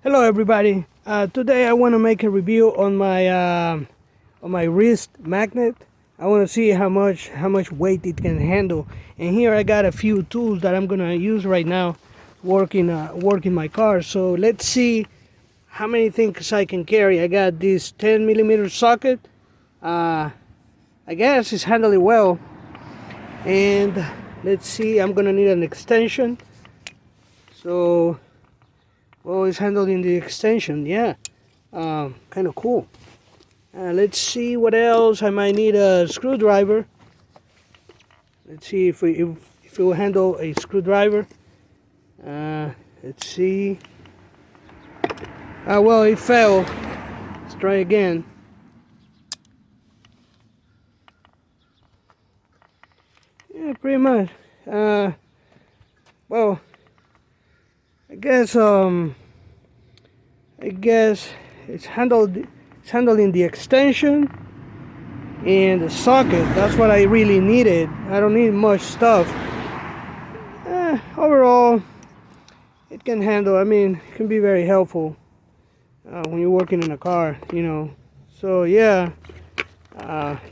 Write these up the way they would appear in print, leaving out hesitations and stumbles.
Hello everybody. Today I want to make a review on my wrist magnet. I want to see how much weight it can handle. And here I got a few tools that I'm gonna use right now, working my car. So let's see how many things I can carry. I got this 10mm socket. I guess it's handling well. And let's see. I'm gonna need an extension. So. Well, it's handling the extension, yeah. Kind of cool. Let's see what else. I might need a screwdriver. Let's see if it will handle a screwdriver. Let's see. Well, it fell. Let's try again. Yeah, pretty much. Well, I guess it's handling the extension and the socket. That's what I really needed. I don't need much stuff. Overall, it can handle. I mean, it can be very helpful when you're working in a car, you know. So yeah,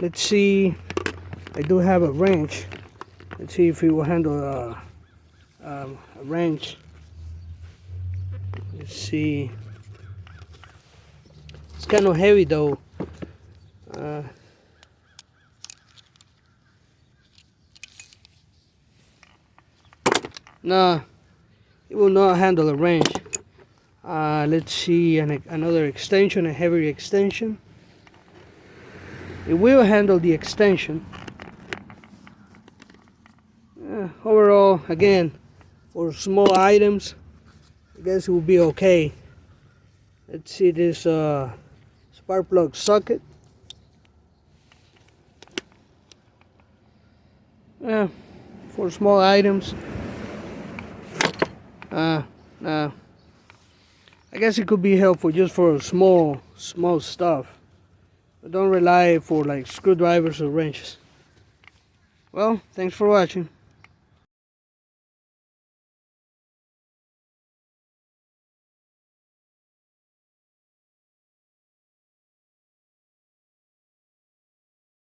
let's see. I do have a wrench. Let's see if it will handle a wrench. Let's see. It's kind of heavy though. Nah, it will not handle a wrench. Let's see another extension, a heavy extension. It will handle the extension. Overall, again, for small items, I guess it will be okay. Let's see this spark plug socket. Yeah, for small items. I guess it could be helpful just for small stuff. But don't rely for like screwdrivers or wrenches. Well, thanks for watching.